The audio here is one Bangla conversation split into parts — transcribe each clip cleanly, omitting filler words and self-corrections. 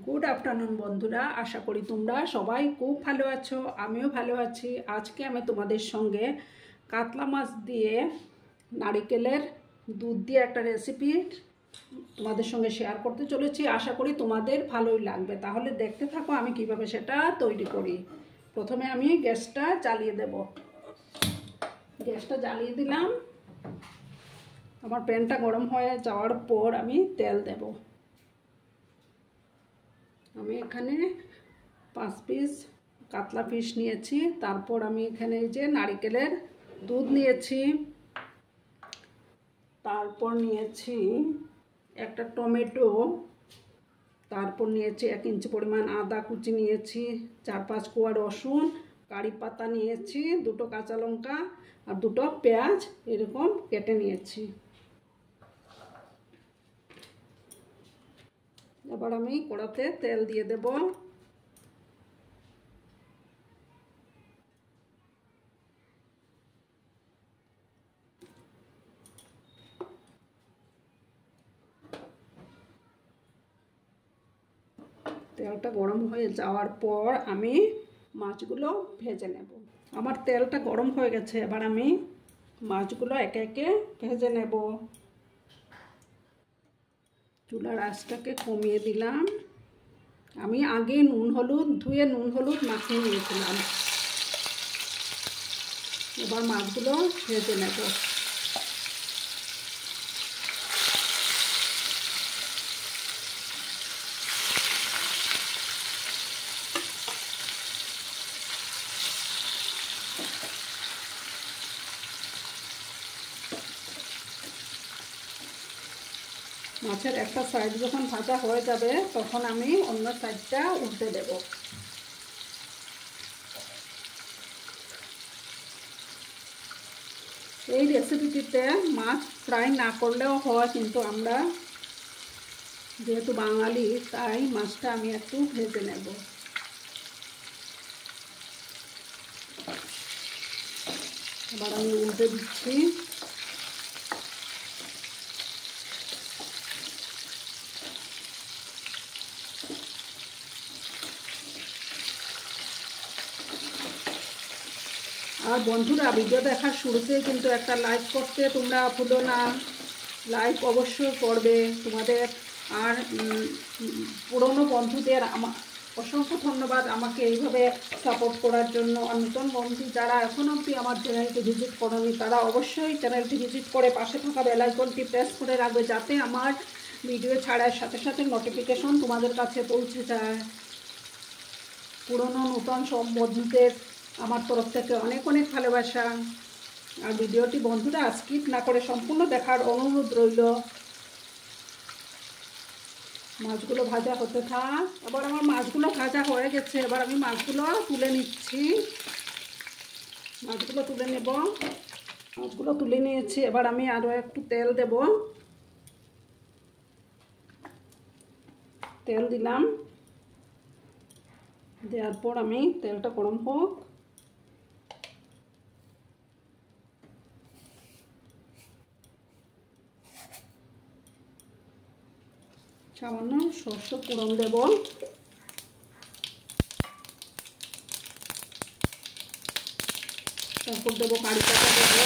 গুড আফটারনুন বন্ধুরা, আশা করি তোমরা সবাই খুব ভালো আছো। আমিও ভালো আছি। আজকে আমি তোমাদের সঙ্গে কাতলা মাছ দিয়ে নারিকেলের দুধ দিয়ে একটা রেসিপি তোমাদের সঙ্গে শেয়ার করতে চলেছি। আশা করি তোমাদের ভালোই লাগবে। তাহলে দেখতে থাকো আমি কিভাবে সেটা তৈরি করি। প্রথমে আমি গ্যাসটা জ্বালিয়ে দেব। গ্যাসটা জ্বালিয়ে দিলাম। আমার প্যানটা গরম হয়ে যাওয়ার পর আমি তেল দেব। আমি এখানে 5 পিস কাতলা ফিশ নিয়েছি। তারপর আমি এখানে যে নারিকেলের দুধ নিয়েছি, তারপর নিয়েছি একটা টমেটো, তারপর নিয়েছি 1 ইঞ্চি পরিমাণ আদা কুচি নিয়েছি, 4-5 কোয়া রসুন, কারি পাতা নিয়েছি, 2টো কাঁচা লঙ্কা আর 2টো পেঁয়াজ এরকম কেটে নিয়েছি। এবার আমি কড়াতে তেল দিয়ে দেব। তেলটা গরম হয়ে যাওয়ার পর আমি মাছগুলো ভেজে নেব। আমার তেলটা গরম হয়ে গেছে। এবার আমি মাছগুলো একে একে ভেজে নেব। চুলার আঁচটাকে কমিয়ে দিলাম। আমি আগে ধুয়ে নুন হলুদ মাখিয়ে নিয়েছিলাম। এবার মাছগুলো ভেজে নেব। মাছের একটা সাইড যখন ভাজা হয়ে যাবে তখন আমি অন্য সাইডটা উল্টে দেব। এই রেসিপিটিতে মাছ ফ্রাই না করলেও হয়, কিন্তু আমরা যেহেতু বাঙালি তাই মাছটা আমি একটু ভেজে নেব। এবার আমি উল্টে দিচ্ছি। আর বন্ধুরা, ভিডিও দেখার শুরুতে কিন্তু একটা লাইক করতে তোমরা ভুলো না। লাইক অবশ্যই করবে তোমাদের। আর পুরনো বন্ধুদের অসংখ্য ধন্যবাদ আমাকে এইভাবে সাপোর্ট করার জন্য। আর নতুন বন্ধু যারা এখন অবধি আমার চ্যানেলটি ভিজিট করোনি তারা অবশ্যই চ্যানেলটি ভিজিট করে পাশে থাকা বেল আইকনটি প্রেস করে রাখবে, যাতে আমার ভিডিও ছাড়ার সাথে সাথে নোটিফিকেশন তোমাদের কাছে পৌঁছে যায়। পুরনো নতুন সব বন্ধুদের আমার তরফ থেকে অনেক অনেক ভালোবাসা। আর ভিডিওটি বন্ধুরা স্কিপ না করে সম্পূর্ণ দেখার অনুরোধ রইল। মাছগুলো ভাজা হতে থাক। এবার আমার মাছগুলো ভাজা হয়ে গেছে। এবার আমি মাছগুলো তুলে নিচ্ছি। মাছগুলো তুলে নেব। মাছগুলো তুলে নিয়েছি। এবার আমি আরও একটু তেল দেব। তেল দিলাম। দেওয়ার পর আমি তেলটা গরম হোক। সামান্য সরষে ফোড়ন দেব। তারপর দেবো কারি পাতা, দেবো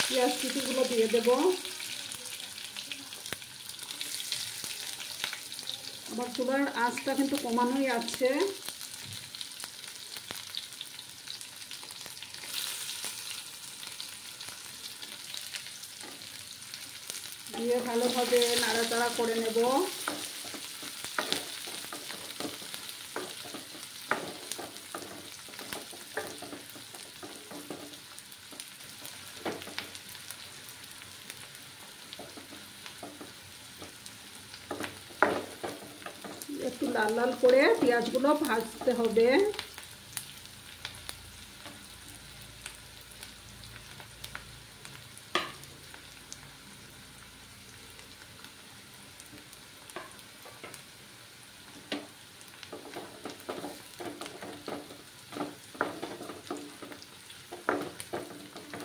পেঁয়াজ কুচিগুলো দিয়ে দেবো। আবার চুলার আঁচটা কিন্তু কমানোই আছে। দিয়ে ভালোভাবে নাড়াচাড়া করে নেব। একটু লাল লাল করে পেঁয়াজগুলো ভাজতে হবে।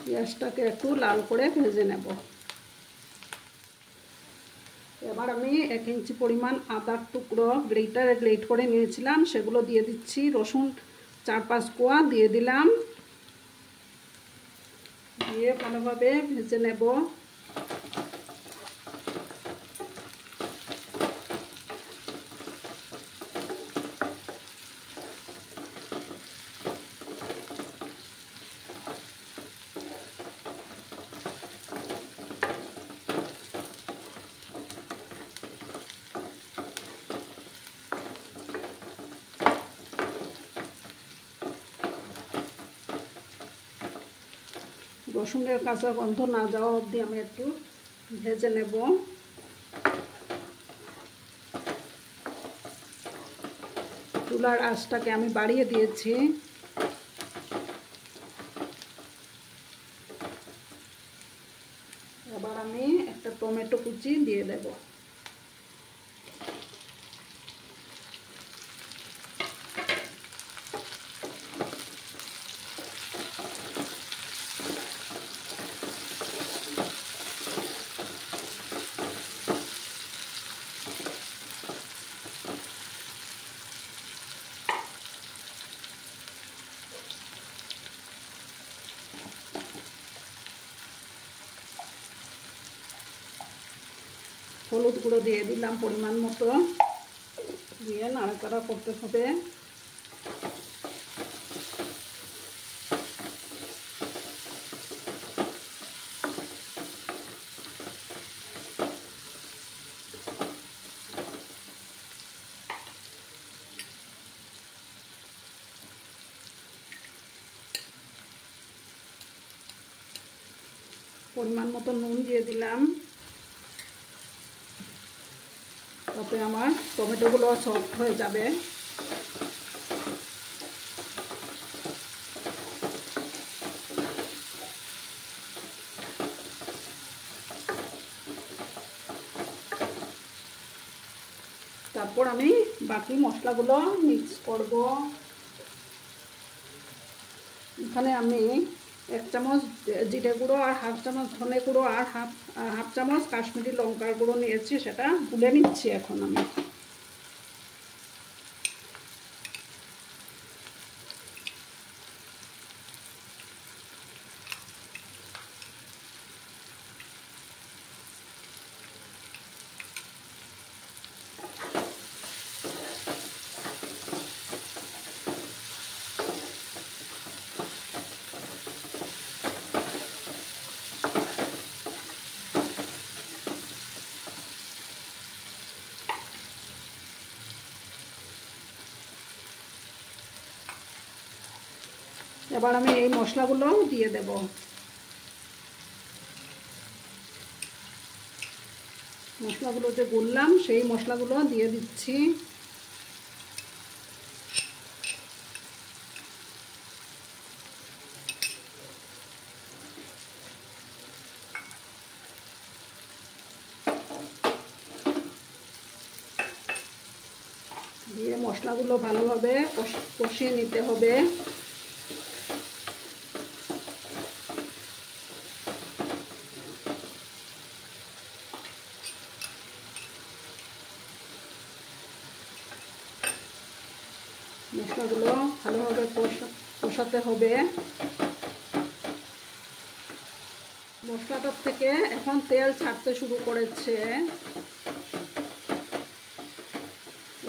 পেঁয়াজটাকে একটু লাল করে ভেজে নেব। এবার আমি 1 ইঞ্চি পরিমাণ আদার টুকরো গ্রেটারে গ্রেট করে নিয়েছিলাম, সেগুলো দিয়ে দিচ্ছি। রসুন 4-5 কোয়া দিয়ে দিলাম, দিয়ে ভালোভাবে ভেজে নেব। রসুনের কাঁচা গন্ধ না যাওয়া অবধি আমি একটু ভেজে নেব। চুলার আঁচটাকে আমি বাড়িয়ে দিয়েছি। এবার আমি একটা টমেটো কুচি দিয়ে দেব। হলুদ গুঁড়ো দিয়ে দিলাম পরিমাণ মতো, দিয়ে নাড়াচাড়া করতে হবে। পরিমাণ মতো নুন দিয়ে দিলাম, তাতে আমার টমেটোগুলো সফট হয়ে যাবে। তারপর আমি বাকি মশলাগুলো মিক্স করব। এখানে আমি 1 চামচ জিরে গুঁড়ো আর 1/2 চামচ ধনে গুঁড়ো আর হাফ চামচ কাশ্মীরি লঙ্কার গুঁড়ো নিয়েছি, সেটা গুলে নিচ্ছি এখন আমি। এবার আমি এই মশলাগুলো দিয়ে দেব। মশলাগুলো যে গুললাম সেই মশলাগুলো দিয়ে দিচ্ছি। দিয়ে মশলাগুলো ভালোভাবে কষিয়ে নিতে হবে। মশলাগুলো ভালোভাবে কষাতে হবে। মশলাটার থেকে এখন তেল ছাড়তে শুরু করেছে।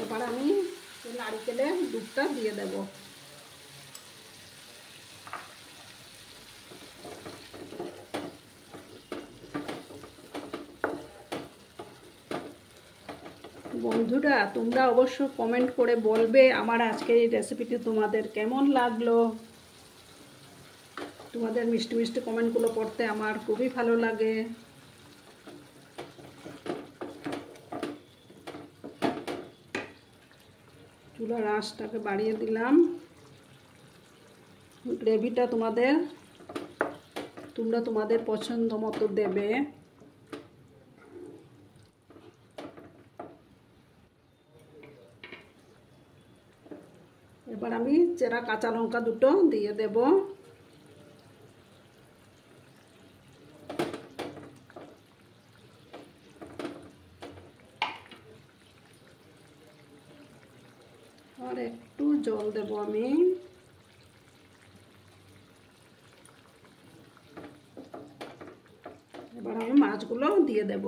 এবার আমি নারকেলের দুধটা দিয়ে দেব। বন্ধুরা, তোমরা অবশ্য কমেন্ট করে বলবে আমার আজকের এই রেসিপিটি তোমাদের কেমন লাগলো। তোমাদের মিষ্টি মিষ্টি কমেন্টগুলো পড়তে আমার খুবই ভালো লাগে। চুলার আঁচটাকে বাড়িয়ে দিলাম। গ্রেভিটা তোমরা তোমাদের পছন্দ মতো দেবে। এবার আমি চেরা কাঁচা লঙ্কা দুটো দিয়ে দেব। আর একটু জল দেব আমি। এবার আমি মাছগুলো দিয়ে দেব।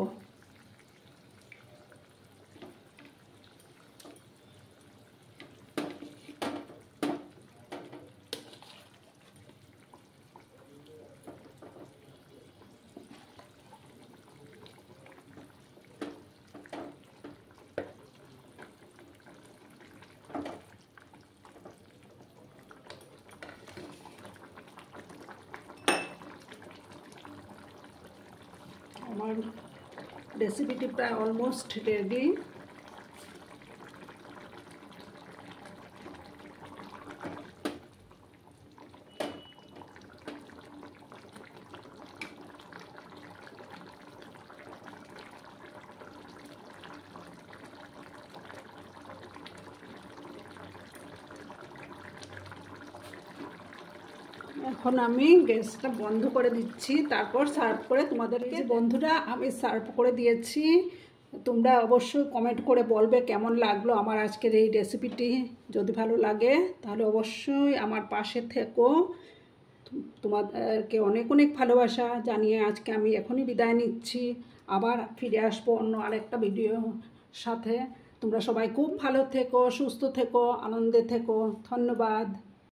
আমার রেসিপিটি প্রায় অলমোস্ট রেডি। এখন আমি গ্যাসটা বন্ধ করে দিচ্ছি, তারপর সার্ভ করে তোমাদেরকে। বন্ধুরা, আমি সার্ভ করে দিয়েছি। তোমরা অবশ্যই কমেন্ট করে বলবে কেমন লাগলো আমার আজকের এই রেসিপিটি। যদি ভালো লাগে তাহলে অবশ্যই আমার পাশে থেকো। তোমাদেরকে অনেক অনেক ভালোবাসা জানিয়ে আজকে আমি এখনই বিদায় নিচ্ছি। আবার ফিরে আসবো অন্য আরেকটা ভিডিও সাথে। তোমরা সবাই খুব ভালো থেকো, সুস্থ থেকো, আনন্দে থেকো। ধন্যবাদ।